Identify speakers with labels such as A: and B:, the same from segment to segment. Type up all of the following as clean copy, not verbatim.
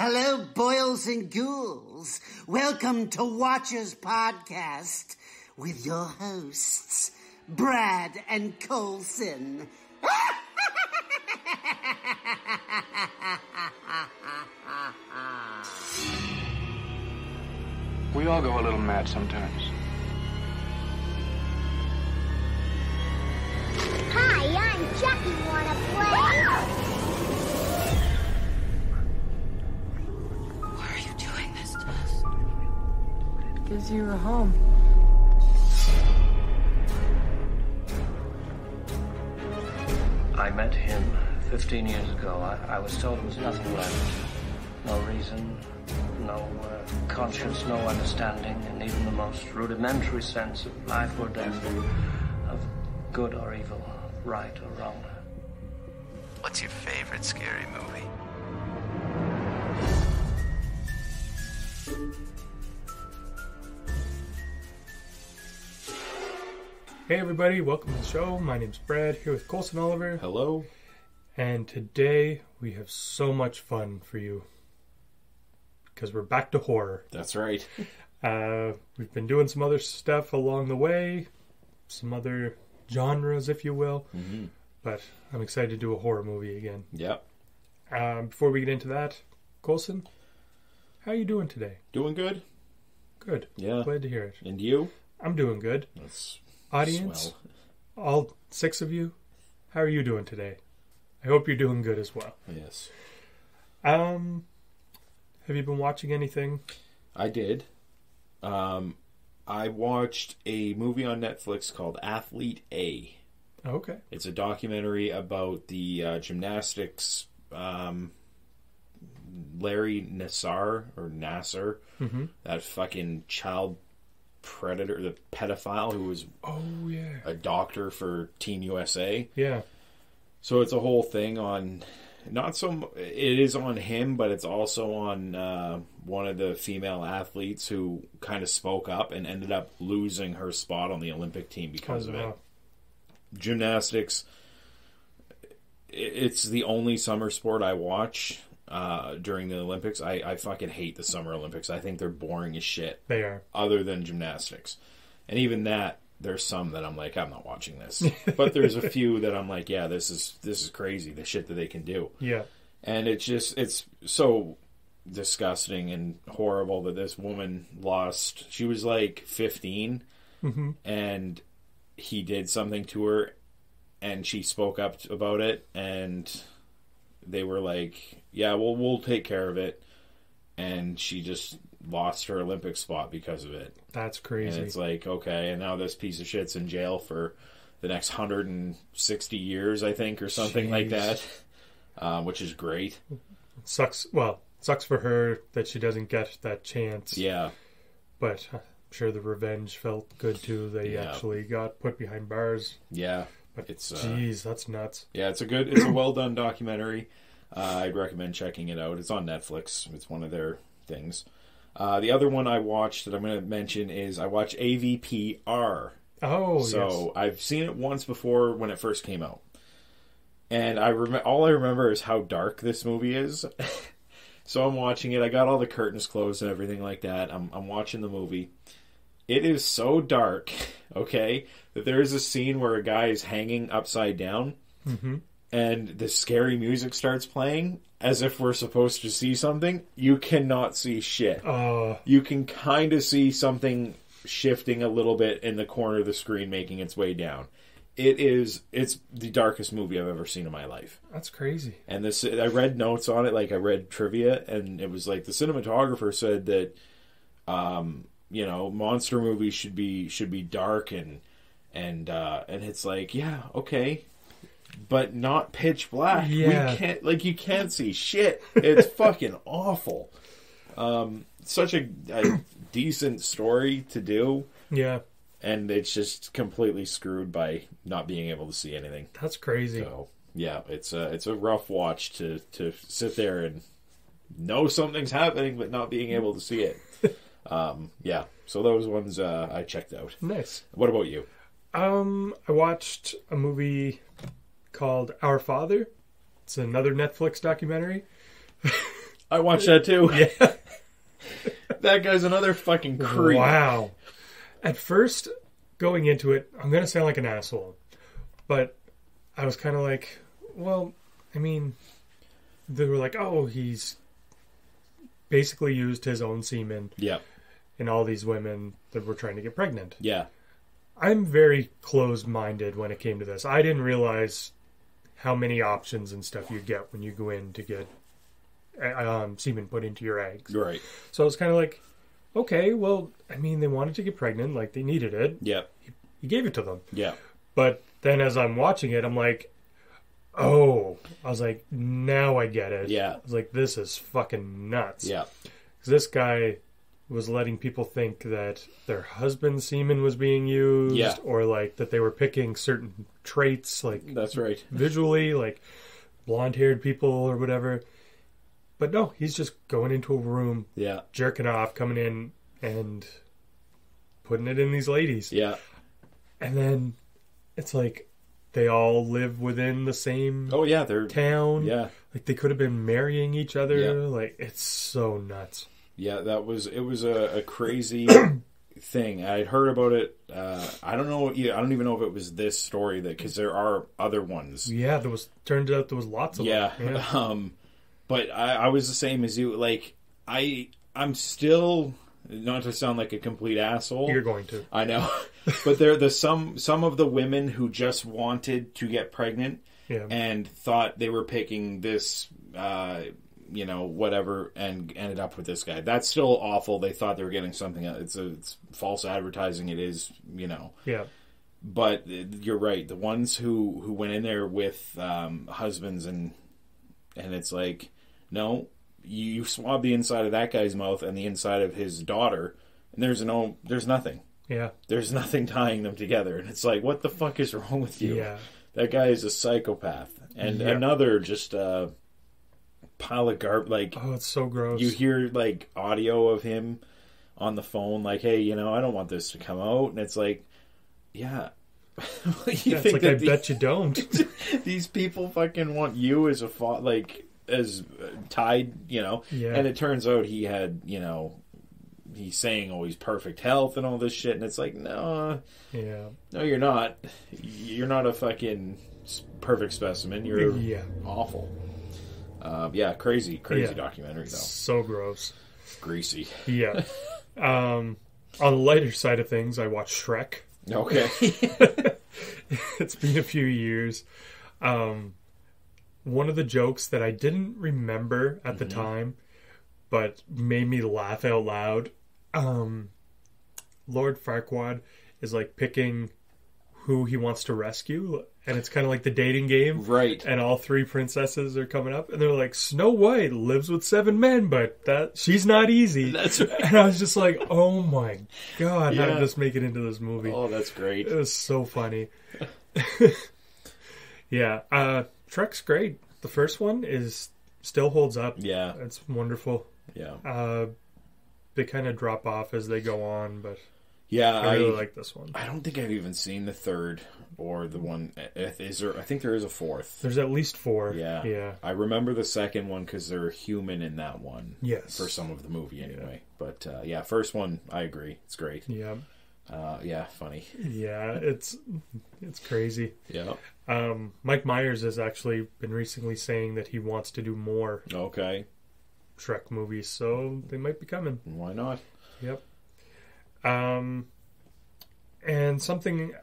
A: Hello, boils and ghouls. Welcome to Watchers Podcast with your hosts, Brad and Colson.
B: We all go a little mad sometimes.
C: Hi, I'm Chucky. Wanna play?
D: Why are you doing this to us?
E: Because you were home.
F: I met him 15 years ago. I was told there was nothing left. No reason, no conscience, no understanding, and even the most rudimentary sense of life or death, of good or evil, right or wrong.
G: What's your favorite scary movie?
H: Hey everybody, welcome to the show. My name's Brad, here with Colson Oliver.
I: Hello.
H: And today we have so much fun for you. Because we're back to horror.
I: That's right.
H: We've been doing some other stuff along the way. Some other genres, if you will. Mm-hmm. But I'm excited to do a horror movie again.
I: Yep.
H: Before we get into that, Colson, how are you doing today?
I: Doing good.
H: Good.
I: Yeah.
H: Glad to hear it.
I: And you?
H: I'm doing good.
I: That's
H: Audience,
I: swell.
H: All 6 of you, how are you doing today? I hope you're doing good as well.
I: Yes.
H: Have you been watching anything?
I: I did. I watched a movie on Netflix called Athlete A.
H: Okay.
I: It's a documentary about the gymnastics Larry Nassar,
H: mm-hmm.
I: that fucking child predator, the pedophile who was a doctor for Team USA.
H: Yeah.
I: So it's a whole thing on, it is on him, but it's also on one of the female athletes who kind of spoke up and ended up losing her spot on the Olympic team because of it. Gymnastics, it's the only summer sport I watch during the Olympics. I fucking hate the Summer Olympics. I think they're boring as shit.
H: They are.
I: Other than gymnastics. And even that, there's some that I'm like, I'm not watching this. But there's a few that I'm like, yeah, this is crazy, the shit that they can do.
H: Yeah.
I: And it's so disgusting and horrible that this woman lost. She was like 15,
H: mm-hmm.
I: and he did something to her, and she spoke up about it, and they were like, yeah, well, we'll take care of it. And she just lost her Olympic spot because of it.
H: That's crazy.
I: And it's like, okay, and now this piece of shit's in jail for the next 160 years, I think, or something like that, which is great.
H: It sucks for her that she doesn't get that chance.
I: Yeah.
H: But I'm sure the revenge felt good, too. They actually got put behind bars.
I: Yeah.
H: But
I: it's
H: jeez, that's nuts.
I: Yeah, it's a well-done documentary. I'd recommend checking it out. It's on Netflix. It's one of their things. The other one I watched that I'm going to mention is I watched AVPR.
H: Oh,
I: so
H: yes.
I: I've seen it once before when it first came out. And all I remember is how dark this movie is. So I'm watching it. I got all the curtains closed and everything like that. I'm watching the movie. It is so dark, okay, that there is a scene where a guy is hanging upside down.
H: Mm-hmm.
I: And the scary music starts playing as if we're supposed to see something. You cannot see shit. You can kind of see something shifting a little bit in the corner of the screen, making its way down. It's the darkest movie I've ever seen in my life.
H: That's crazy.
I: And I read notes on it, like I read trivia, and it was like the cinematographer said that, monster movies should be dark and it's like, yeah, okay. But not pitch black.
H: Yeah.
I: You can't see shit. It's fucking awful. Such a decent story to do.
H: Yeah.
I: And it's just completely screwed by not being able to see anything.
H: That's crazy.
I: So, yeah, it's a rough watch to sit there and know something's happening but not being able to see it. Yeah. So those ones I checked out.
H: Nice.
I: What about you?
H: I watched a movie called Our Father. It's another Netflix documentary.
I: I watched that too.
H: Yeah.
I: That guy's another fucking creep.
H: Wow. At first, going into it, I'm going to sound like an asshole. But I was kind of like, well, I mean, they were like, oh, he's basically used his own semen
I: Yeah.
H: in all these women that were trying to get pregnant.
I: Yeah.
H: I'm very closed-minded when it came to this. I didn't realize how many options and stuff you get when you go in to get semen put into your eggs.
I: Right.
H: So I was kind of like, okay, well, I mean, they wanted to get pregnant, like they needed it.
I: Yeah.
H: He gave it to them.
I: Yeah.
H: But then as I'm watching it, I'm like, oh, I was like, now I get it.
I: Yeah.
H: I was like, this is fucking nuts.
I: Yeah.
H: Because this guy was letting people think that their husband's semen was being used.
I: Yeah.
H: Or like that they were picking certain traits, like
I: That's right.
H: visually, like blonde-haired people or whatever. But no, he's just going into a room,
I: Yeah.
H: jerking off, coming in and putting it in these ladies.
I: Yeah.
H: And then it's like they all live within the same
I: Oh yeah, they're
H: town.
I: Yeah.
H: Like they could have been marrying each other.
I: Yeah.
H: Like it's so nuts.
I: Yeah, it was a crazy thing. I'd heard about it. I don't know. I don't even know if it was this story because there are other ones.
H: Yeah, turned out there was lots of them.
I: Yeah. But I was the same as you. Like I'm still, not to sound like a complete asshole.
H: You're going to.
I: I know. But there are some of the women who just wanted to get pregnant and thought they were picking this, whatever, and ended up with this guy. That's still awful. They thought they were getting something else. It's false advertising. It is,
H: Yeah.
I: But you're right. The ones who went in there with husbands and it's like, no, you swab the inside of that guy's mouth and the inside of his daughter, and there's nothing.
H: Yeah.
I: There's nothing tying them together. And it's like, what the fuck is wrong with you?
H: Yeah.
I: That guy is a psychopath. And another just pile of garbage. Like,
H: oh, it's so gross.
I: You hear, like, audio of him on the phone, like, hey, I don't want this to come out. And it's like, yeah.
H: It's like, I bet you don't.
I: These people fucking want you as as tied,
H: Yeah.
I: And it turns out he had, he's saying, oh, he's perfect health and all this shit. And it's like, no.
H: Yeah.
I: No, you're not. You're not a fucking perfect specimen. You're awful. Crazy documentary, though.
H: So gross.
I: Greasy.
H: Yeah. On the lighter side of things, I watched Shrek.
I: Okay.
H: It's been a few years. One of the jokes that I didn't remember at the time, but made me laugh out loud, Lord Farquaad is like picking who he wants to rescue, and it's kind of like the dating game.
I: Right.
H: And all three princesses are coming up, and they're like, Snow White lives with 7 men, but she's not easy.
I: That's right.
H: And I was just like, oh my God, how did this make it into this movie?
I: Oh, that's great.
H: It was so funny. Yeah. Shrek's great. The first one still holds up.
I: Yeah.
H: It's wonderful.
I: Yeah.
H: They kind of drop off as they go on, but
I: yeah,
H: I really like this one.
I: I don't think I've even seen the third or the one. Is there? I think there is a fourth.
H: There's at least 4.
I: Yeah.
H: Yeah.
I: I remember the second one because they're human in that one.
H: Yes.
I: For some of the movie anyway. Yeah. But first one, I agree. It's great.
H: Yeah.
I: Funny.
H: Yeah, it's crazy.
I: Yeah.
H: Mike Myers has actually been recently saying that he wants to do more Shrek movies, so they might be coming.
I: Why not?
H: Yep. And something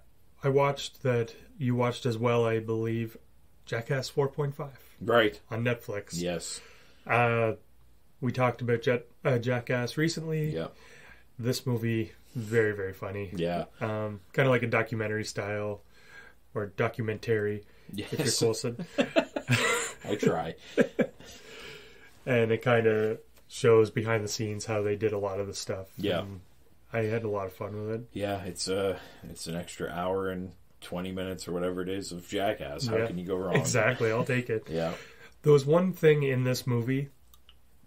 H: I watched that you watched as well, I believe, Jackass 4.5.
I: Right.
H: On Netflix.
I: Yes.
H: We talked about Jackass recently.
I: Yeah.
H: This movie, very, very funny.
I: Yeah.
H: Kind of like a documentary style, or documentary, if you're Coulson.
I: I try.
H: And it kind of shows behind the scenes how they did a lot of the stuff.
I: Yeah.
H: And I had a lot of fun with it.
I: Yeah, it's an extra hour and 20 minutes or whatever it is of Jackass. How can you go wrong?
H: Exactly, I'll take it.
I: Yeah.
H: There was one thing in this movie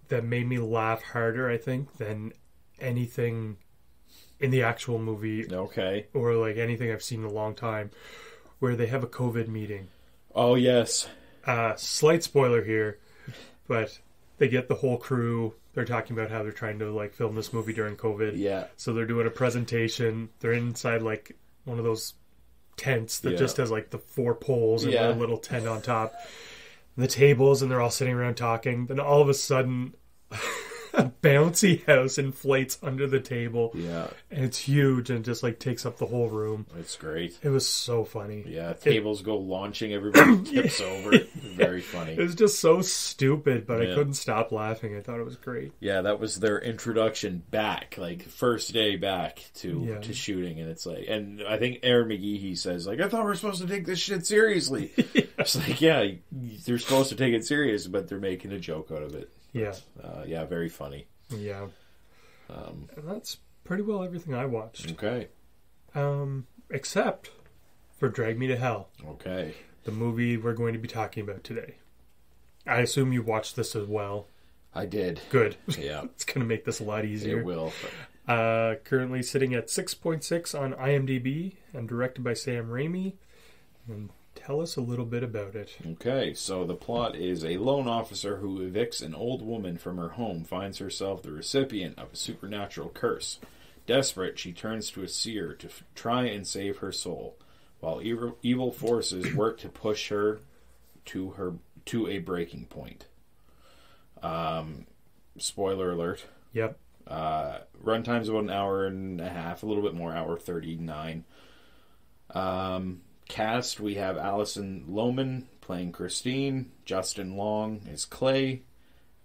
H: that made me laugh harder, I think, than anything in the actual movie.
I: Okay.
H: Or like anything I've seen in a long time, where they have a COVID meeting.
I: Oh, yes.
H: Slight spoiler here, but they get the whole crew. They're talking about how they're trying to like film this movie during COVID.
I: Yeah.
H: So they're doing a presentation. They're inside like one of those tents that just has like the 4 poles and a little tent on top. And the tables, and they're all sitting around talking. Then all of a sudden, a bouncy house inflates under the table.
I: Yeah.
H: And it's huge and just like takes up the whole room.
I: It's great.
H: It was so funny.
I: Yeah, tables go launching, everybody tips over. Very funny.
H: It was just so stupid, but I couldn't stop laughing. I thought it was great.
I: Yeah, that was their introduction back, like first day back to shooting, and it's like, and I think Aaron McGee says like, I thought we were supposed to take this shit seriously. It's like, yeah, they're supposed to take it serious, but they're making a joke out of it.
H: Yeah.
I: Yeah, very funny.
H: Yeah. And that's pretty well everything I watched.
I: Okay.
H: Except for Drag Me to Hell.
I: Okay.
H: The movie we're going to be talking about today. I assume you watched this as well.
I: I did.
H: Good.
I: Yeah.
H: It's going to make this a lot easier.
I: It will.
H: Currently sitting at 6.6 on IMDb and directed by Sam Raimi. And tell us a little bit about it.
I: Okay, so the plot is a loan officer who evicts an old woman from her home finds herself the recipient of a supernatural curse. Desperate, she turns to a seer to try and save her soul, while evil forces work to push her to a breaking point. Spoiler alert.
H: Yep.
I: Runtime's about an hour and a half, a little bit more, hour 39. Cast, we have Alison Lohman playing Christine, Justin Long is Clay,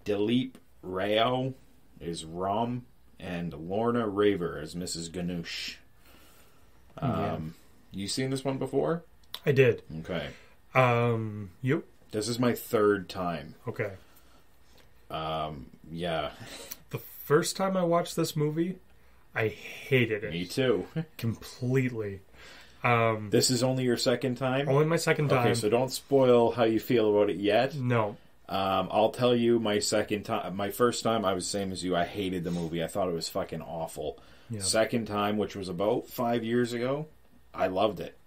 I: Dileep Rao is Rom, and Lorna Raver as Mrs. Ganoush. You seen this one before?
H: I did.
I: Okay.
H: Yep.
I: This is my 3rd time.
H: Okay.
I: Yeah.
H: The first time I watched this movie, I hated it.
I: Me too.
H: Completely.
I: This is only your 2nd time?
H: Only my 2nd time.
I: Okay, so don't spoil how you feel about it yet.
H: No.
I: I'll tell you my 2nd time. My first time, I was the same as you. I hated the movie. I thought it was fucking awful. Yeah. 2nd time, which was about 5 years ago, I loved it.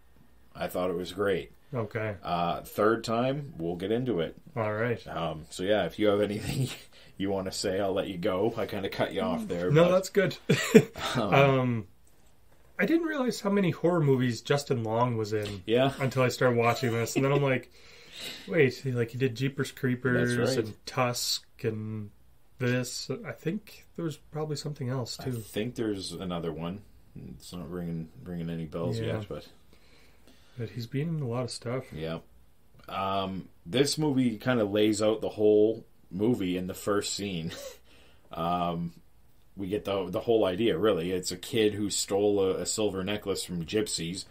I: I thought it was great.
H: Okay.
I: 3rd time, we'll get into it.
H: All right.
I: So yeah, if you have anything you want to say, I'll let you go. I kind of cut you off there.
H: No, that's good. I didn't realize how many horror movies Justin Long was in.
I: Yeah.
H: Until I started watching this, and then I'm like, wait, he did Jeepers Creepers and Tusk and this. I think there was probably something else too.
I: I think there's another one. It's not ringing any bells yet, but
H: he's been in a lot of stuff.
I: Yeah. This movie kind of lays out the whole movie in the first scene. We get the whole idea, really. It's a kid who stole a silver necklace from gypsies,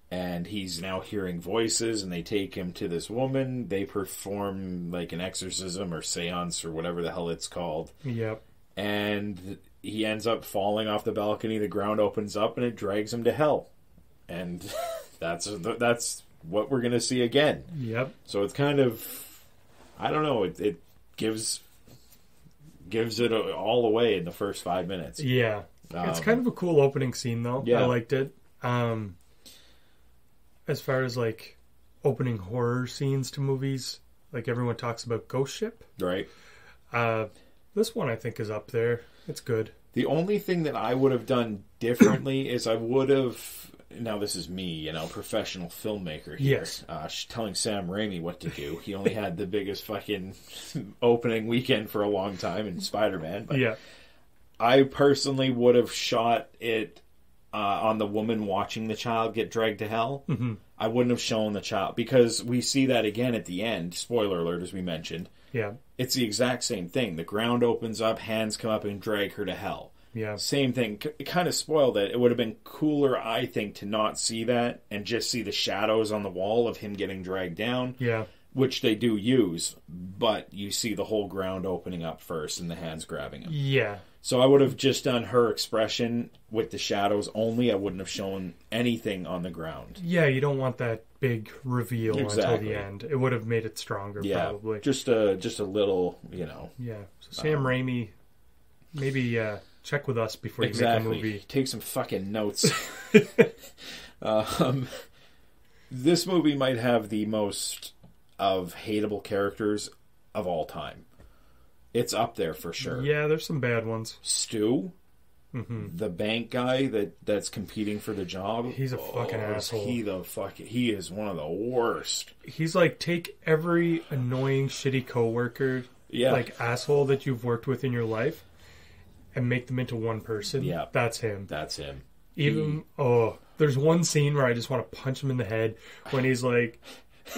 I: and he's now hearing voices, and they take him to this woman. They perform like an exorcism or seance or whatever the hell it's called.
H: Yep.
I: And he ends up falling off the balcony. The ground opens up, and it drags him to hell. And that's what we're going to see again.
H: Yep.
I: So it's kind of, I don't know, it gives it all away in the first 5 minutes.
H: Yeah. It's kind of a cool opening scene, though.
I: Yeah.
H: I liked it. As far as, like, opening horror scenes to movies, like, everyone talks about Ghost Ship.
I: Right.
H: This one, I think, is up there. It's good.
I: The only thing that I would have done differently is I would have... Now, this is me, professional filmmaker here.
H: Yes.
I: Telling Sam Raimi what to do. He only had the biggest fucking opening weekend for a long time in Spider-Man. But
H: yeah.
I: I personally would have shot it on the woman watching the child get dragged to hell.
H: Mm-hmm.
I: I wouldn't have shown the child, because we see that again at the end. Spoiler alert, as we mentioned.
H: Yeah.
I: It's the exact same thing. The ground opens up, hands come up and drag her to hell.
H: Yeah.
I: Same thing. It kind of spoiled it. It would have been cooler, I think, to not see that and just see the shadows on the wall of him getting dragged down.
H: Yeah.
I: Which they do use, but you see the whole ground opening up first and the hands grabbing him.
H: Yeah.
I: So I would have just done her expression with the shadows only. I wouldn't have shown anything on the ground.
H: Yeah, you don't want that big reveal
I: Exactly.
H: until the end. It would have made it stronger, probably.
I: Just a little,
H: Yeah. So Sam Raimi, maybe check with us before you make a movie.
I: Take some fucking notes. This movie might have the most of hateable characters of all time. It's up there for sure.
H: Yeah, there's some bad ones.
I: Stu, the bank guy that's competing for the job.
H: He's a fucking asshole.
I: He is one of the worst.
H: He's like, take every annoying, shitty coworker, like asshole that you've worked with in your life, and make them into one person.
I: Yeah,
H: that's him.
I: That's him.
H: There's one scene where I just want to punch him in the head when he's like,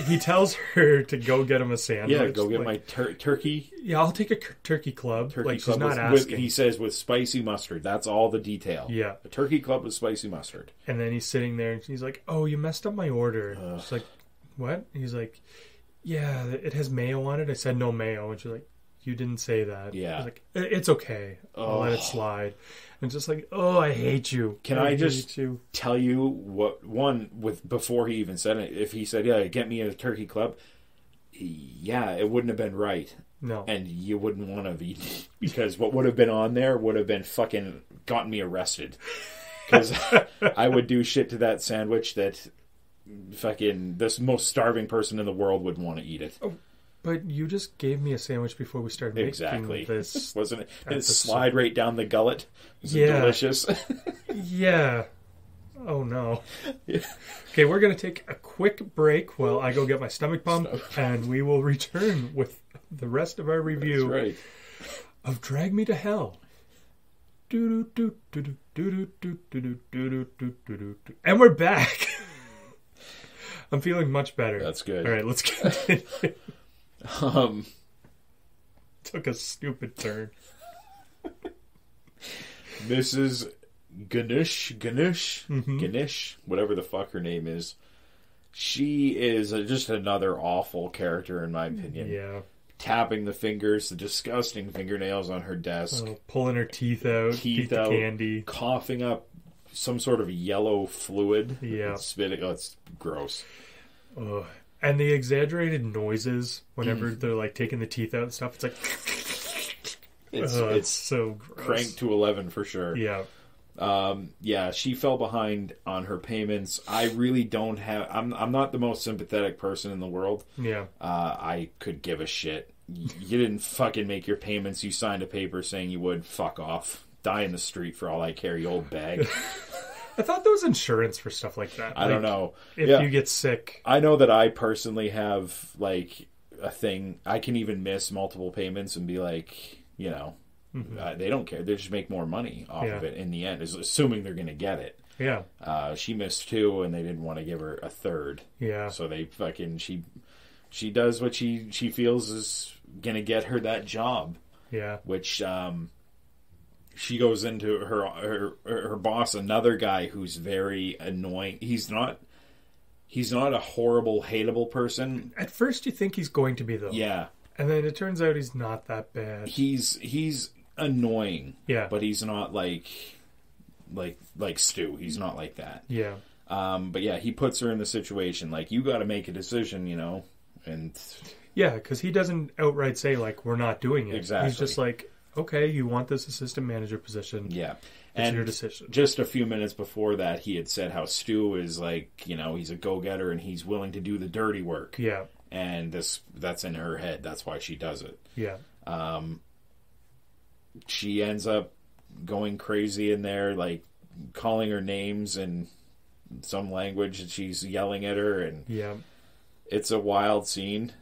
H: he tells her to go get him a sandwich.
I: Yeah, go get my turkey.
H: Yeah, I'll take a turkey club.
I: Turkey
H: she's
I: club
H: not asking.
I: he says with spicy mustard. That's all the detail.
H: Yeah.
I: A turkey club with spicy mustard.
H: And then he's sitting there and she's like, oh, you messed up my order. She's like, what? He's like, yeah, it has mayo on it. I said no mayo. And she's like, you didn't say that.
I: Yeah.
H: I was like, it's okay. I'll let it slide. And just like, oh, I hate you.
I: Can I just tell you before he even said it, if he said, yeah, get me a turkey club, yeah, it wouldn't have been right.
H: No.
I: And you wouldn't want to have eaten it, because what would have been on there would have been fucking gotten me arrested. Because I would do shit to that sandwich that fucking this most starving person in the world would want to eat it.
H: Oh. But you just gave me a sandwich before we started making this.
I: Wasn't it? Did it slide right down the gullet? Was
H: it
I: delicious?
H: Yeah. Oh, no. Yeah. Okay, we're going to take a quick break while I go get my stomach pump, and we will return with the rest of our review of Drag Me to Hell. And we're back. I'm feeling much better.
I: That's good.
H: All right, let's continue. Took a stupid turn.
I: Mrs. Ganesh, whatever the fuck her name is. She is just another awful character in my opinion.
H: Yeah.
I: Tapping the fingers, the disgusting fingernails on her desk.
H: Pulling her teeth out, candy.
I: Coughing up some sort of yellow fluid.
H: Yeah.
I: Spitting. Oh, it's gross.
H: And the exaggerated noises whenever they're like taking the teeth out and stuff, it's like it's so gross.
I: Cranked to 11 for sure.
H: Yeah.
I: Yeah, she fell behind on her payments. I really don't have. I'm not the most sympathetic person in the world.
H: Yeah.
I: I could give a shit. You didn't fucking make your payments. You signed a paper saying you would. Fuck off. Die in the street for all I care, you old bag.
H: I thought there was insurance for stuff like that.
I: I don't know.
H: If you get sick.
I: I know that I personally have, like, a thing. I can even miss multiple payments and be like, you know, they don't care. They just make more money off of it in the end, assuming they're going to get it.
H: Yeah.
I: She missed 2 and they didn't want to give her a 3rd.
H: Yeah.
I: So they fucking, she does what she feels is going to get her that job.
H: Yeah.
I: Which, she goes into her boss, another guy who's very annoying. He's not a horrible, hateable person.
H: At first, you think he's going to be though.
I: Yeah, and
H: then it turns out he's not that bad.
I: He's annoying.
H: Yeah,
I: but he's not like Stu. He's not like that.
H: Yeah.
I: But yeah, he puts her in the situation like you got to make a decision, you know, and
H: yeah, because he doesn't outright say like we're not doing it.
I: Exactly.
H: He's just like, okay, you want this assistant manager position.
I: Yeah.
H: It's your decision.
I: Just a few minutes before that, he had said how Stu is like, you know, he's a go-getter and he's willing to do the dirty work.
H: Yeah.
I: And that's in her head. That's why she does it.
H: Yeah.
I: She ends up going crazy in there, like calling her names in some language, and she's yelling at her. And
H: yeah.
I: It's a wild scene.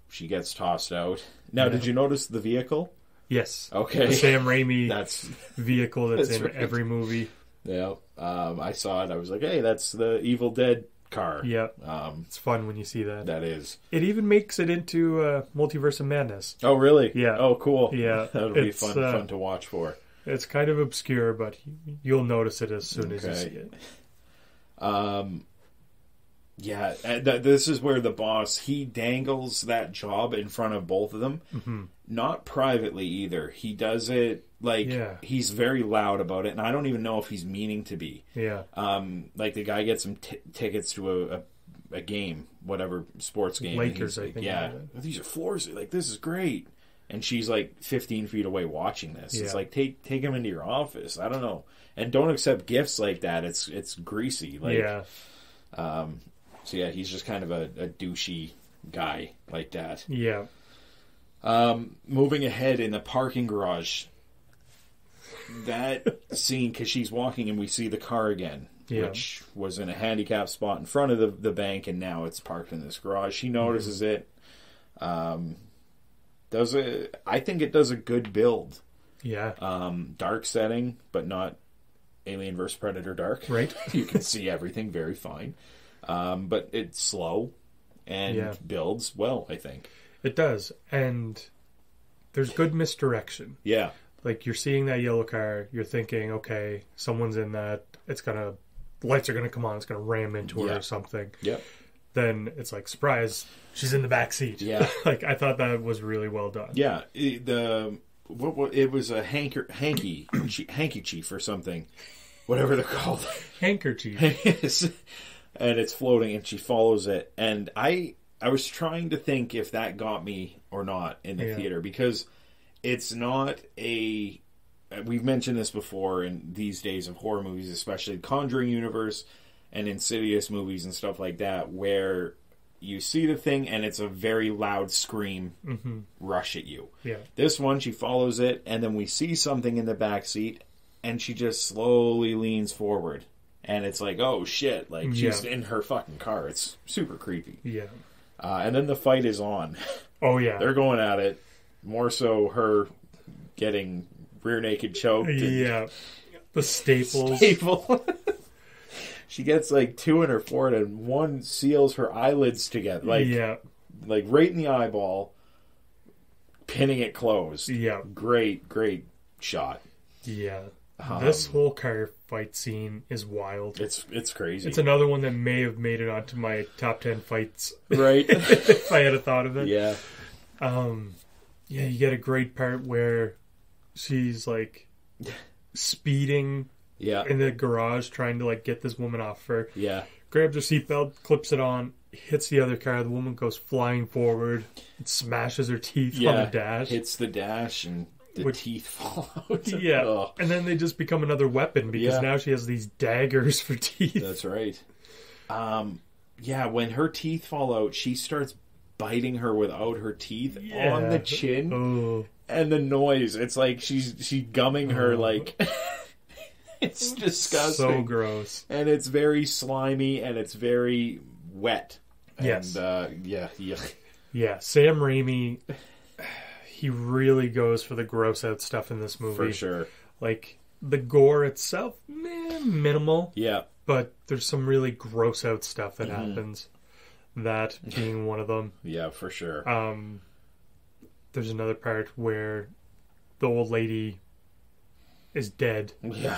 I: She gets tossed out. Now, did you notice the vehicle?
H: Yes.
I: Okay.
H: The Sam Raimi vehicle that's in every movie.
I: Yeah. I saw it. I was like, hey, that's the Evil Dead car.
H: Yeah. It's fun when you see that.
I: That is.
H: It even makes it into Multiverse of Madness.
I: Oh, really?
H: Yeah.
I: Oh, cool.
H: Yeah.
I: That'll be fun to watch for.
H: It's kind of obscure, but you'll notice it as soon as you see it.
I: Yeah, this is where the boss, he dangles that job in front of both of them.
H: Mm-hmm.
I: Not privately either. He does it like he's very loud about it, and I don't even know if he's meaning to be.
H: Yeah.
I: Like the guy gets some tickets to a game, whatever sports game.
H: Lakers, I think.
I: Yeah. These are floors. Like, this is great. And she's like 15 feet away watching this.
H: Yeah.
I: It's like, take him into your office. I don't know. And don't accept gifts like that. It's greasy. Like,
H: yeah.
I: So yeah, he's just kind of a douchey guy like that.
H: Yeah.
I: Moving ahead in the parking garage, that scene, because she's walking and we see the car again, which was in a handicap spot in front of the bank, and now it's parked in this garage. She notices it. I think it does a good build.
H: Yeah.
I: Dark setting, but not Alien vs. Predator dark.
H: Right.
I: You can see everything very fine. But it's slow and builds well, I think.
H: It does. And there's good misdirection.
I: Yeah.
H: Like, you're seeing that yellow car, you're thinking, okay, someone's in that, lights are gonna come on, it's gonna ram into her or something.
I: Yep.
H: Then it's like, surprise, she's in the back seat.
I: Yeah.
H: Like, I thought that was really well done.
I: Yeah. It was a hanky chief or something. Whatever they're called.
H: Handkerchief.
I: And it's floating and she follows it. And I was trying to think if that got me or not in the theater, because it's not we've mentioned this before in these days of horror movies, especially the Conjuring universe and Insidious movies and stuff like that, where you see the thing and it's a very loud scream rush at you.
H: Yeah.
I: This one, she follows it, and then we see something in the back seat, and she just slowly leans forward. And it's like, oh shit, like she's in her fucking car. It's super creepy.
H: Yeah.
I: And then the fight is on.
H: Oh yeah.
I: They're going at it. More so her getting rear naked choked.
H: Yeah. The staples.
I: She gets like 2 in her forehead and one seals her eyelids together. Like right in the eyeball, pinning it closed.
H: Yeah.
I: Great shot.
H: Yeah. This whole car fight scene is wild.
I: It's crazy.
H: It's another one that may have made it onto my top 10 fights.
I: Right.
H: If I had thought of it.
I: Yeah.
H: Yeah, you get a great part where she's like speeding in the garage trying to like get this woman off her.
I: Yeah.
H: Grabs her seatbelt, clips it on, hits the other car. The woman goes flying forward. It smashes her teeth on the dash.
I: Hits the dash and the teeth fall out.
H: Yeah.
I: Ugh.
H: And then they just become another weapon because now she has these daggers for teeth.
I: That's right. When her teeth fall out, she starts biting her without her teeth on the chin.
H: Oh.
I: And the noise, it's like she's gumming her like it's disgusting.
H: So gross.
I: And it's very slimy and it's very wet.
H: Yes.
I: And yeah.
H: Yeah, Sam Raimi, he really goes for the gross out stuff in this movie.
I: For sure.
H: Like the gore itself, minimal.
I: Yeah.
H: But there's some really gross out stuff that happens. That being one of them.
I: Yeah, for sure.
H: There's another part where the old lady is dead.
I: Yeah.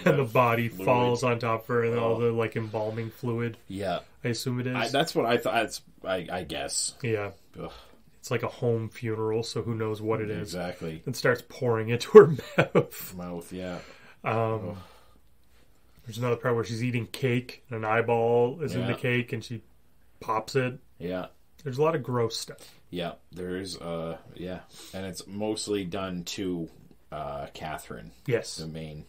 H: And the body falls on top of her and all the like embalming fluid.
I: Yeah.
H: I assume it is.
I: That's what I thought. I guess.
H: Yeah.
I: Ugh.
H: It's like a home funeral, so who knows what it is.
I: Exactly.
H: And starts pouring into her mouth.
I: Yeah.
H: There's another part where she's eating cake and an eyeball is in the cake and she pops it.
I: Yeah.
H: There's a lot of gross stuff.
I: Yeah. There's and it's mostly done to Catherine.
H: Yes.
I: The main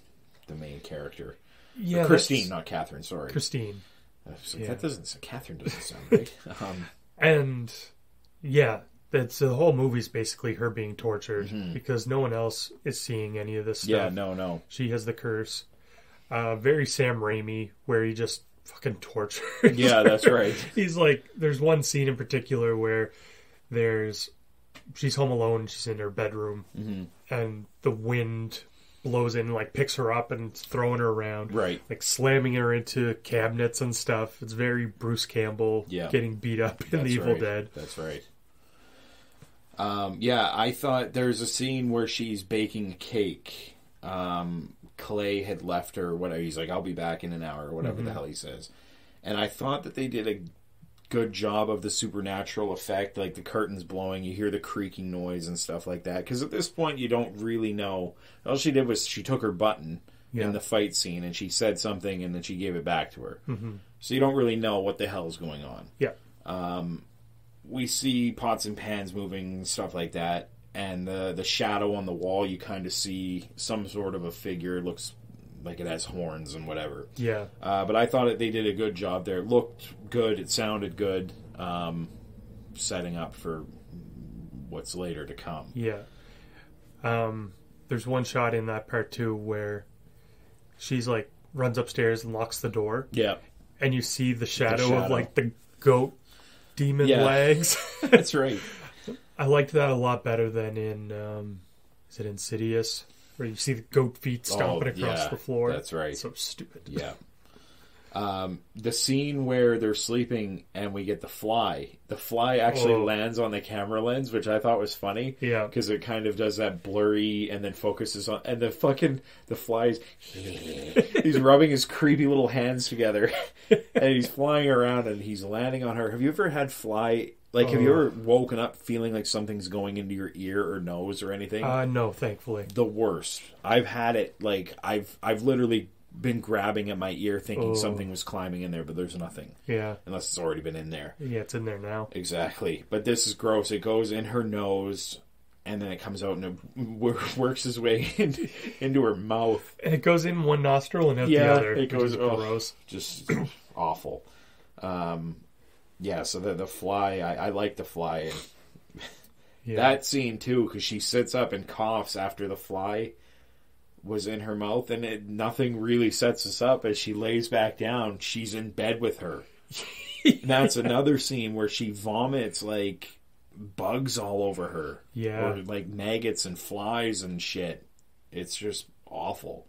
I: character.
H: Yeah.
I: Christine, not Catherine, sorry.
H: Christine.
I: Catherine doesn't sound right.
H: And that's the whole movie's basically her being tortured because no one else is seeing any of this stuff.
I: Yeah, no.
H: She has the curse. Very Sam Raimi, where he just fucking tortures.
I: Yeah, that's right.
H: He's like, there's one scene in particular where she's home alone, she's in her bedroom, and the wind blows in, like picks her up and throwing her around,
I: right?
H: Like slamming her into cabinets and stuff. It's very Bruce Campbell getting beat up in The Evil Dead.
I: That's right. I thought there's a scene where she's baking a cake. Clay had left her, whatever. He's like, I'll be back in an hour, or whatever the hell he says. And I thought that they did a good job of the supernatural effect, like the curtains blowing, you hear the creaking noise and stuff like that. Because at this point, you don't really know. All she did was she took her button in the fight scene and she said something and then she gave it back to her. So you don't really know what the hell is going on.
H: Yeah.
I: We see pots and pans moving, stuff like that. And the shadow on the wall, you kind of see some sort of a figure. It looks like it has horns and whatever.
H: Yeah.
I: But I thought they did a good job there. It looked good. It sounded good. Setting up for what's later to come.
H: Yeah. There's one shot in that part too where she's like runs upstairs and locks the door.
I: Yeah.
H: And you see the shadow of like the goat demon legs.
I: That's right.
H: I liked that a lot better than in is it Insidious, where you see the goat feet stomping across the floor.
I: That's right.
H: So stupid.
I: Yeah. The scene where they're sleeping and we get the fly. The fly actually lands on the camera lens, which I thought was funny.
H: Yeah.
I: Because it kind of does that blurry and then focuses on... And the fly's... he's rubbing his creepy little hands together. And he's flying around and he's landing on her. Have you ever had fly... Like, have you ever woken up feeling like something's going into your ear or nose or anything?
H: No, thankfully.
I: The worst. I've had it, like, I've literally been grabbing at my ear thinking something was climbing in there, but there's nothing.
H: Yeah.
I: Unless it's already been in there.
H: Yeah, it's in there now.
I: Exactly. But this is gross. It goes in her nose, and then it comes out and it works its way into her mouth.
H: And it goes in one nostril and out the other.
I: It goes,
H: gross.
I: Just awful. Yeah, so the fly, I like the fly. And that scene, too, because she sits up and coughs after the fly was in her mouth, and nothing really sets us up. As she lays back down, she's in bed with her. And that's another scene where she vomits, like, bugs all over her.
H: Yeah.
I: Or, like, maggots and flies and shit. It's just awful.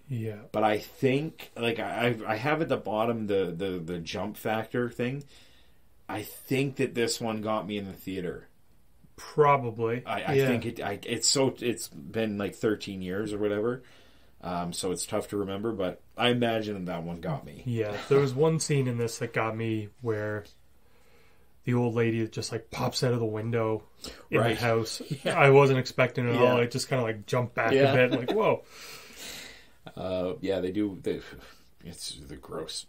H: Yeah.
I: But I think, like, I have at the bottom the jump factor thing. I think that this one got me in the theater.
H: Probably.
I: I think it's been like 13 years or whatever. So it's tough to remember, but I imagine that one got me.
H: Yeah. There was one scene in this that got me where the old lady just like pops out of the window in the house. Yeah. I wasn't expecting it at all. I just kind of like jumped back a bit, like, whoa.
I: They do. They're gross.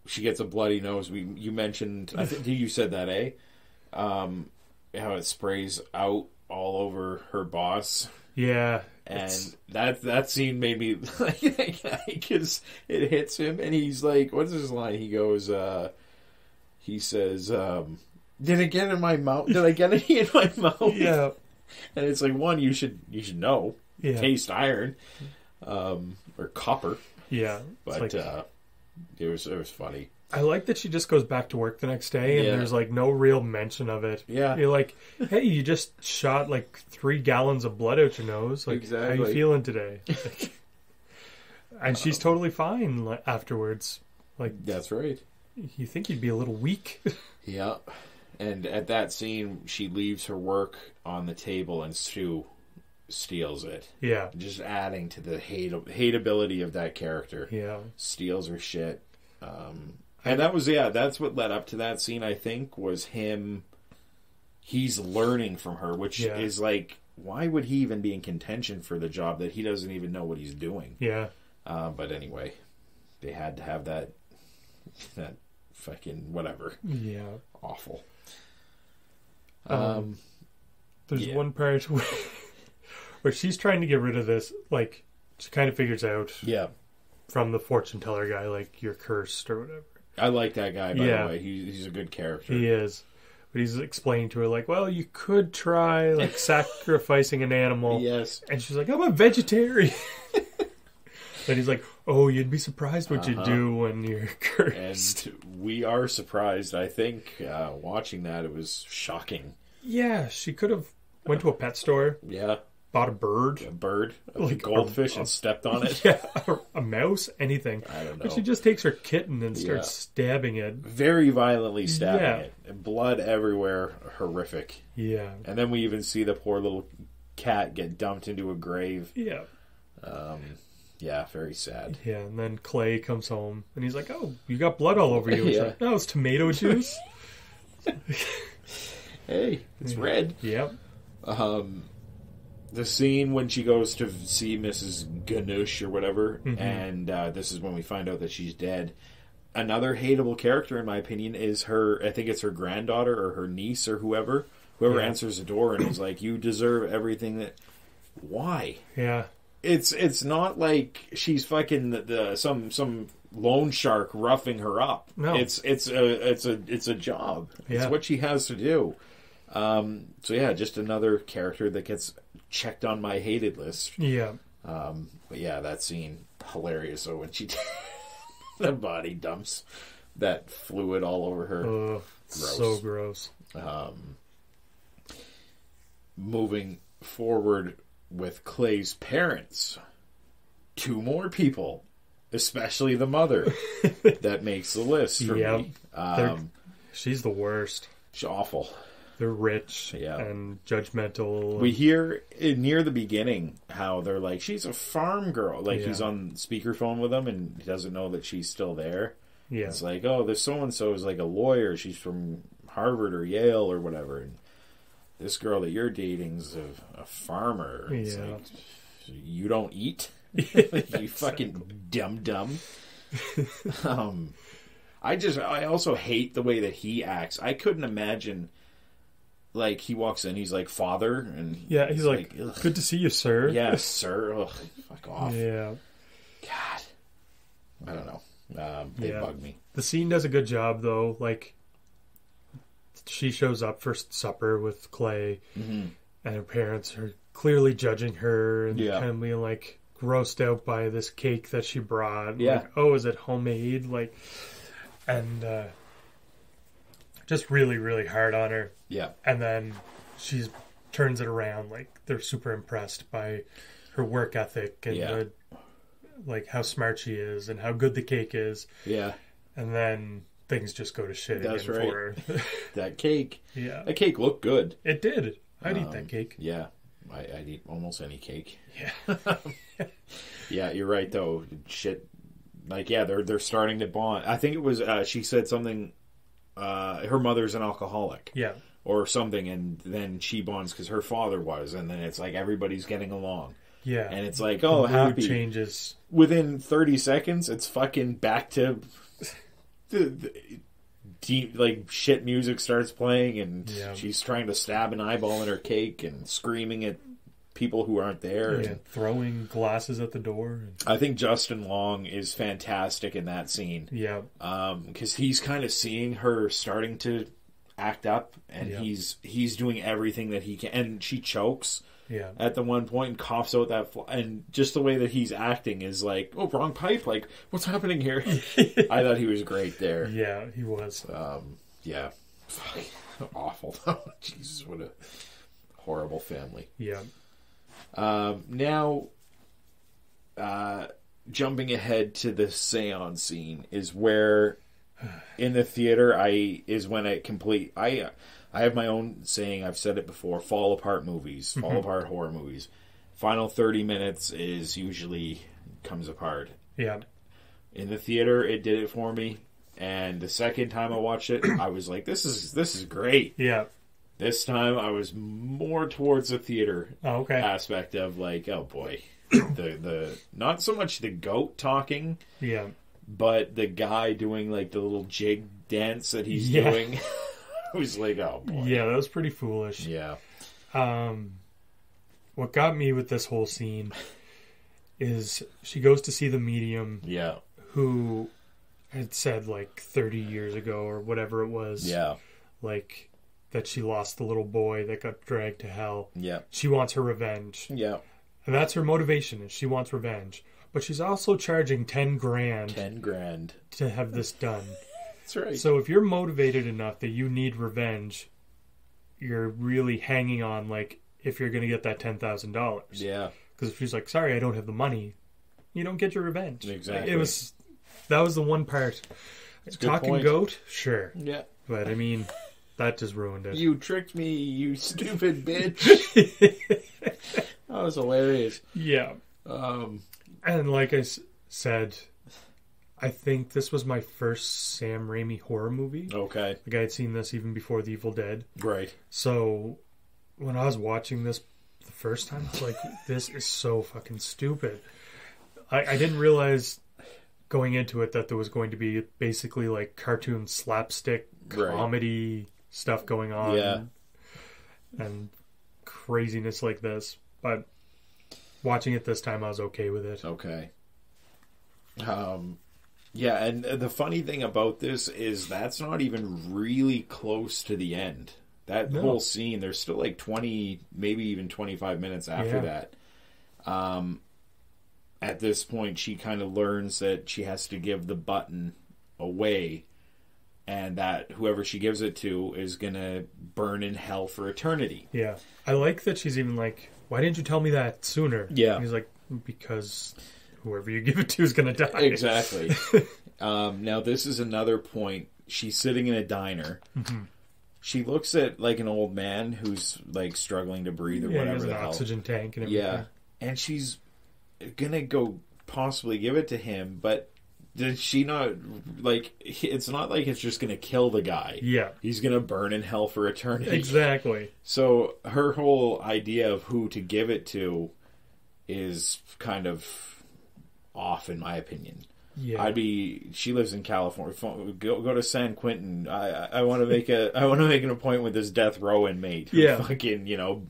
I: She gets a bloody nose. You mentioned, I think you said that, eh? How it sprays out all over her boss. Yeah. And that scene made me because it hits him and he's like, what's his line? He goes, he says, did it get in my mouth? Did I get it in my mouth? Yeah. And it's like, one, you should know. Yeah. Taste iron. Or copper. Yeah. But it was funny.
H: I like that she just goes back to work the next day and there's like no real mention of it. Yeah. You're like, hey, you just shot like 3 gallons of blood out your nose. Like, exactly. How you feeling today? And she's totally fine afterwards. Like,
I: that's right.
H: You think you'd be a little weak.
I: Yeah. And at that scene, she leaves her work on the table and Stu steals it. Yeah. Just adding to the hateability of that character. Yeah. Steals her shit. And that was, that's what led up to that scene, I think, was him. He's learning from her, which is like, why would he even be in contention for the job that he doesn't even know what he's doing? Yeah. But anyway, they had to have that fucking whatever. Yeah. Awful.
H: There's one part where she's trying to get rid of this, like, she kind of figures out from the fortune teller guy, like, you're cursed or whatever.
I: I like that guy, by the way. He's a good character.
H: He is. But he's explaining to her, like, well, you could try, like, sacrificing an animal. Yes. And she's like, I'm a vegetarian. And he's like, oh, you'd be surprised what you do when you're cursed.
I: And we are surprised, I think. Watching that, it was shocking.
H: Yeah, she could have went to a pet store. Yeah. Bought a bird.
I: Like a goldfish, and stepped on it.
H: Yeah, a mouse, anything. I don't know. But she just takes her kitten and starts stabbing it.
I: Very violently stabbing it. And blood everywhere. Horrific. Yeah. And then we even see the poor little cat get dumped into a grave. Yeah. Yeah, very sad.
H: Yeah, and then Clay comes home, and he's like, oh, you got blood all over you. It's like, no, it's tomato juice.
I: Hey, it's red. Yep. The scene when she goes to see Mrs. Ganush or whatever, and this is when we find out that she's dead. Another hateable character, in my opinion, is her, I think it's her granddaughter or her niece or whoever answers the door and is like, you deserve everything that... Why? Yeah. It's not like she's fucking some loan shark roughing her up. No. It's a job. Yeah. It's what she has to do. So yeah, just another character that gets checked on my hated list.
H: Yeah.
I: But yeah, that scene, hilarious. So when she the body dumps that fluid all over her.
H: Gross. So gross.
I: Moving forward with Clay's parents, 2 more people, especially the mother, that makes the list for me.
H: She's the worst.
I: She's awful.
H: They're rich and judgmental.
I: We hear near the beginning how they're like, she's a farm girl. Like, he's on speakerphone with them and he doesn't know that she's still there. Yeah. It's like, oh, this so-and-so is like a lawyer. She's from Harvard or Yale or whatever. And this girl that you're dating's a farmer. It's like, you don't eat? You fucking dumb. I also hate the way that he acts. I couldn't imagine, like, he walks in, he's like, father, and
H: he's like good to see you, sir.
I: Yes, sir. Ugh, fuck off.
H: Yeah.
I: God. I don't know. They bug me.
H: The scene does a good job, though. Like, she shows up for supper with Clay, and her parents are clearly judging her and kind of being like grossed out by this cake that she brought.
I: Yeah.
H: Like, oh, is it homemade? Like, and just really, really hard on her.
I: Yeah.
H: And then she turns it around. Like, they're super impressed by her work ethic and like how smart she is and how good the cake is. Yeah. And then things just go to shit again for her.
I: That cake.
H: Yeah.
I: That cake looked good.
H: It did. I'd eat that cake.
I: Yeah. I'd eat almost any cake.
H: Yeah.
I: Yeah, you're right, though. Shit. Like, yeah, they're starting to bond. I think it was, she said something, her mother's an alcoholic.
H: Yeah.
I: Or something, and then she bonds because her father was, and then it's like everybody's getting along.
H: Yeah.
I: And it's like, oh, happy.
H: Changes.
I: Within 30 seconds, it's fucking back to the deep, like, shit music starts playing, and she's trying to stab an eyeball in her cake and screaming at people who aren't there.
H: Yeah,
I: and
H: throwing glasses at the door.
I: I think Justin Long is fantastic in that scene.
H: Yeah.
I: Because he's kind of seeing her starting to act up, and he's doing everything that he can. And she chokes at the one point and coughs out that and just the way that he's acting is like, oh, wrong pipe, like, what's happening here? I thought he was great there.
H: Yeah, he was.
I: Yeah. Awful. Jesus, what a horrible family.
H: Yeah.
I: Now, jumping ahead to the seance scene is where in the theater I have my own saying, I've said it before, fall apart movies, fall apart horror movies. Final 30 minutes is usually comes apart.
H: Yeah.
I: In the theater, it did it for me. And the second time I watched it, I was like, this is great.
H: Yeah.
I: This time I was more towards the theater aspect of like, oh boy. the not so much the goat talking. Yeah. But the guy doing like the little jig dance that he's doing. I was like, oh boy.
H: Yeah, that was pretty foolish.
I: Yeah.
H: What got me with this whole scene is she goes to see the medium.
I: Yeah.
H: Who had said like 30 years ago or whatever it was.
I: Yeah.
H: Like that she lost the little boy that got dragged to hell.
I: Yeah.
H: She wants her revenge.
I: Yeah.
H: And that's her motivation, is she wants revenge. But she's also charging $10,000.
I: $10,000
H: to have this done.
I: That's right.
H: So if you're motivated enough that you need revenge, you're really hanging on, like, if you're going to get that $10,000.
I: Yeah.
H: Because if she's like, sorry, I don't have the money, you don't get your revenge.
I: Exactly.
H: That was the one part. Talking goat, sure.
I: Yeah.
H: But I mean, that just ruined it.
I: You tricked me, you stupid bitch. That was hilarious.
H: Yeah. And like I said, I think this was my first Sam Raimi horror movie.
I: Okay.
H: Like, I had seen this even before The Evil Dead.
I: Right.
H: So when I was watching this the first time, I was like, this is so fucking stupid. I didn't realize going into it that there was going to be basically like cartoon slapstick comedy stuff going on.
I: Yeah.
H: And craziness like this. But watching it this time, I was okay with it.
I: Okay. Yeah, and the funny thing about this is that's not even really close to the end. That whole scene, there's still like 20, maybe even 25 minutes after that. At this point, she kind of learns that she has to give the button away, and that whoever she gives it to is going to burn in hell for eternity.
H: Yeah. I like that she's even like, why didn't you tell me that sooner?
I: Yeah.
H: And he's like, because whoever you give it to is going to die.
I: Exactly. Now, this is another point. She's sitting in a diner. Mm-hmm. She looks at like an old man who's like struggling to breathe or whatever.
H: He has
I: the
H: an
I: hell.
H: oxygen tank and everything.
I: Yeah. And she's gonna go possibly give it to him, but did she not, like, it's not like it's just gonna kill the guy.
H: Yeah.
I: He's gonna burn in hell for eternity.
H: Exactly.
I: So her whole idea of who to give it to is kind of off, in my opinion.
H: Yeah.
I: She lives in California. Go to San Quentin. I want to make an appointment with this death row inmate who fucking,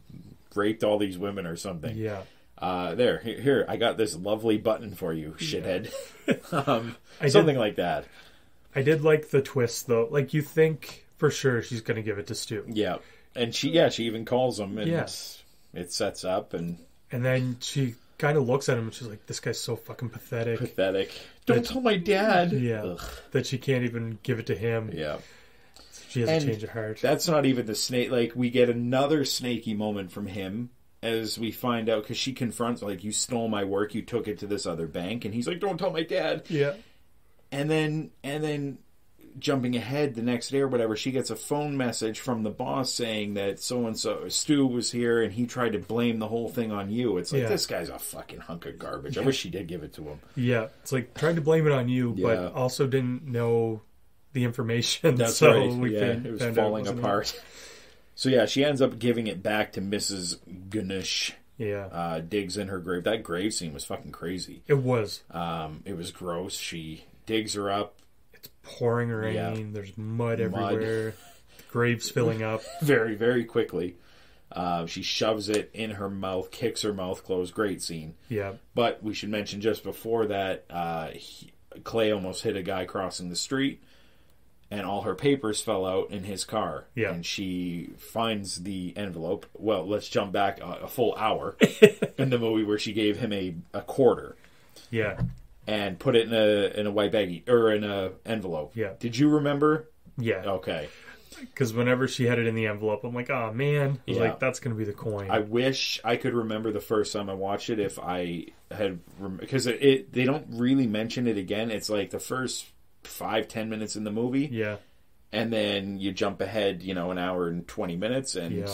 I: raped all these women or something.
H: Yeah.
I: Here, I got this lovely button for you, shithead. Something like that.
H: I did like the twist, though. Like, you think for sure she's going to give it to Stu.
I: Yeah. And she even calls him, and it sets up, and
H: then she kind of looks at him, and she's like, this guy's so fucking pathetic.
I: Don't tell my dad.
H: Yeah.
I: Ugh.
H: That she can't even give it to him.
I: Yeah.
H: She has a change of heart.
I: That's not even the snake. Like, we get another snaky moment from him as we find out, because she confronts, like, you stole my work, you took it to this other bank, and he's like, don't tell my dad.
H: Yeah.
I: And then jumping ahead the next day or whatever, she gets a phone message from the boss saying that so-and-so, Stu was here, and he tried to blame the whole thing on you. It's like, this guy's a fucking hunk of garbage. I wish she did give it to him.
H: Yeah. It's like, tried to blame it on you, but also didn't know the information.
I: That's
H: so
I: right. It was falling apart. So yeah, she ends up giving it back to Mrs. Ganush.
H: Yeah.
I: Digs in her grave. That grave scene was fucking crazy.
H: It was.
I: It was gross. She digs her up.
H: It's pouring rain. Yeah. There's mud everywhere. The grave's filling up.
I: Very, very quickly. She shoves it in her mouth, kicks her mouth closed. Great scene.
H: Yeah.
I: But we should mention just before that, Clay almost hit a guy crossing the street, and all her papers fell out in his car.
H: Yeah.
I: And she finds the envelope. Well, let's jump back a full hour in the movie where she gave him a quarter.
H: Yeah.
I: And put it in a white baggie, or in a envelope.
H: Yeah.
I: Did you remember?
H: Yeah.
I: Okay.
H: Because whenever she had it in the envelope, I'm like, oh man. I was like, that's going to be the coin.
I: I wish I could remember the first time I watched it if I had... Because they don't really mention it again. It's like the first 5-10 minutes in the movie.
H: Yeah.
I: And then you jump ahead, an hour and 20 minutes, and...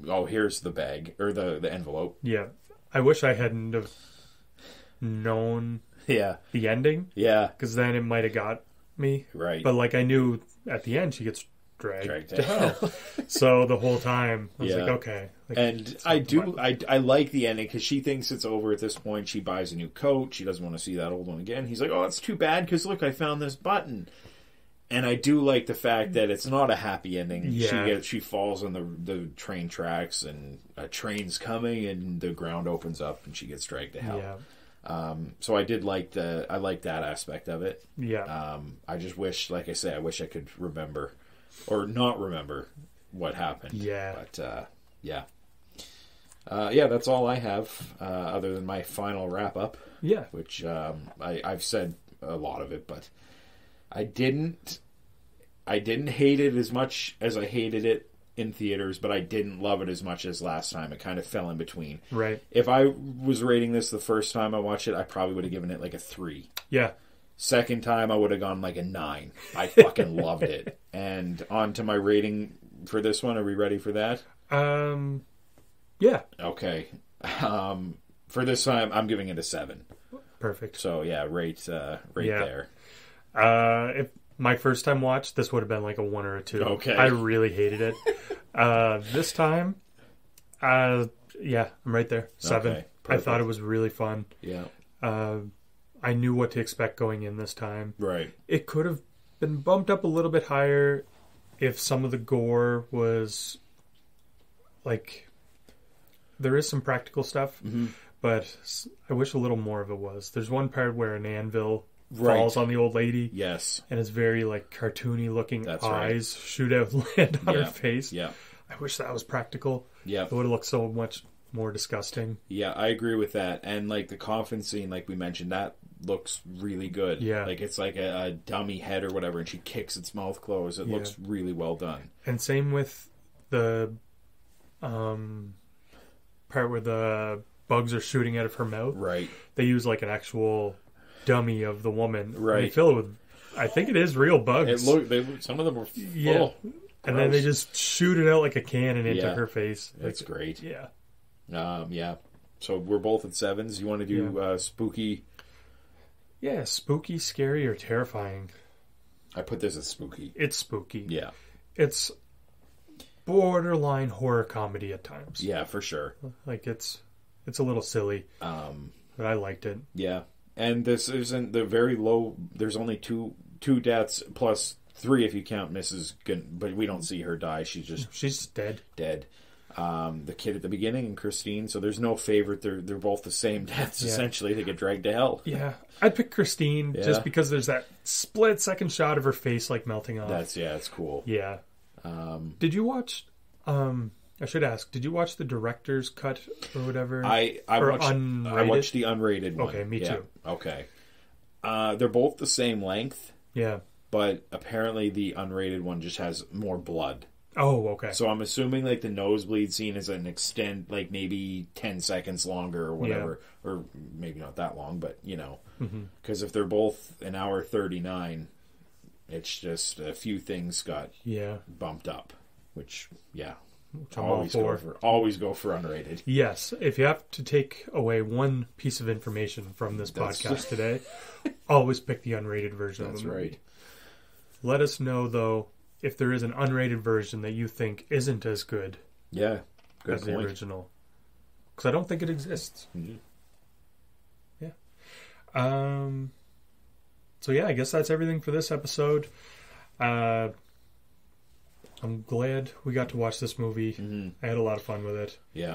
I: Oh, here's the bag, or the envelope.
H: Yeah. I wish I hadn't have known the ending.
I: Yeah.
H: Because then it might have got me.
I: Right.
H: But like I knew at the end she gets dragged to hell. So the whole time I was like, okay. Like,
I: and I like the ending because she thinks it's over at this point. She buys a new coat. She doesn't want to see that old one again. He's like, oh, that's too bad because look, I found this button. And I do like the fact that it's not a happy ending.
H: Yeah.
I: She falls on the train tracks, and a train's coming, and the ground opens up, and she gets dragged to hell.
H: Yeah.
I: So I like that aspect of it.
H: Yeah.
I: I just wish, like I say, I wish I could remember or not remember what happened.
H: Yeah.
I: But yeah. That's all I have other than my final wrap up.
H: Yeah.
I: Which I've said a lot of it, but I didn't hate it as much as I hated it in theaters, but I didn't love it as much as last time. It kind of fell in between.
H: Right.
I: If I was rating this the first time I watched it, I probably would have given it like a 3.
H: Yeah.
I: Second time, I would have gone like a 9. I fucking loved it. And on to my rating for this one. Are we ready for that?
H: Yeah.
I: Okay. For this time, I'm giving it a 7.
H: Perfect.
I: So yeah, rate there.
H: If my first time watch, this would have been like a 1 or a 2.
I: Okay.
H: I really hated it. This time, I'm right there. 7.
I: Okay,
H: I thought it was really fun.
I: Yeah.
H: I knew what to expect going in this time.
I: Right.
H: It could have been bumped up a little bit higher if some of the gore was like, there is some practical stuff, but I wish a little more of it was. There's one part where an anvil falls on the old lady.
I: Yes.
H: And it's very like cartoony looking.
I: That's
H: eyes shoot out and land on her face.
I: Yeah.
H: I wish that was practical.
I: Yeah.
H: It would have looked so much more disgusting.
I: Yeah, I agree with that. And like the coffin scene, like we mentioned, that looks really good.
H: Yeah.
I: Like it's like a dummy head or whatever, and she kicks its mouth closed. It looks really well done.
H: And same with the part where the bugs are shooting out of her mouth.
I: Right.
H: They use like an actual dummy of the woman.
I: Right.
H: And they fill it with, I think it is real bugs.
I: Some of them are full.
H: Yeah. And then they just shoot it out like a cannon into her face.
I: That's great.
H: Yeah.
I: Yeah. So we're both at 7s. You want to do spooky?
H: Yeah, spooky, scary, or terrifying.
I: I put this as spooky.
H: It's spooky.
I: Yeah.
H: It's borderline horror comedy at times.
I: Yeah, for sure.
H: Like it's a little silly. But I liked it.
I: Yeah. And this isn't the very low. There's only two deaths plus 3 if you count Mrs. But we don't see her die. She's
H: dead.
I: Dead. The kid at the beginning and Christine. So there's no favorite. They're both the same deaths essentially. They get dragged to hell.
H: Yeah, I'd pick Christine just because there's that split second shot of her face like melting off.
I: It's cool.
H: Yeah. Did you watch? I should ask. Did you watch the director's cut or whatever?
I: I watched the unrated one.
H: Okay, me too.
I: Okay. They're both the same length.
H: Yeah.
I: But apparently the unrated one just has more blood.
H: Oh, okay.
I: So I'm assuming like the nosebleed scene is an extent, like maybe 10 seconds longer or whatever, or maybe not that long, but you know, because if they're both an hour 39, it's just a few things got bumped up, which always go for unrated.
H: Yes, if you have to take away one piece of information from this podcast today, always pick the unrated version.
I: That's
H: of the movie.
I: right.
H: Let us know though if there is an unrated version that you think isn't as good.
I: Yeah, good
H: as
I: point.
H: the original, because I don't think it exists.
I: Mm-hmm.
H: Yeah. So yeah, I guess that's everything for this episode. I'm glad we got to watch this movie. I had a lot of fun with it.
I: Yeah.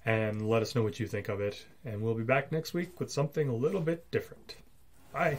H: And let us know what you think of it. And we'll be back next week with something a little bit different. Bye.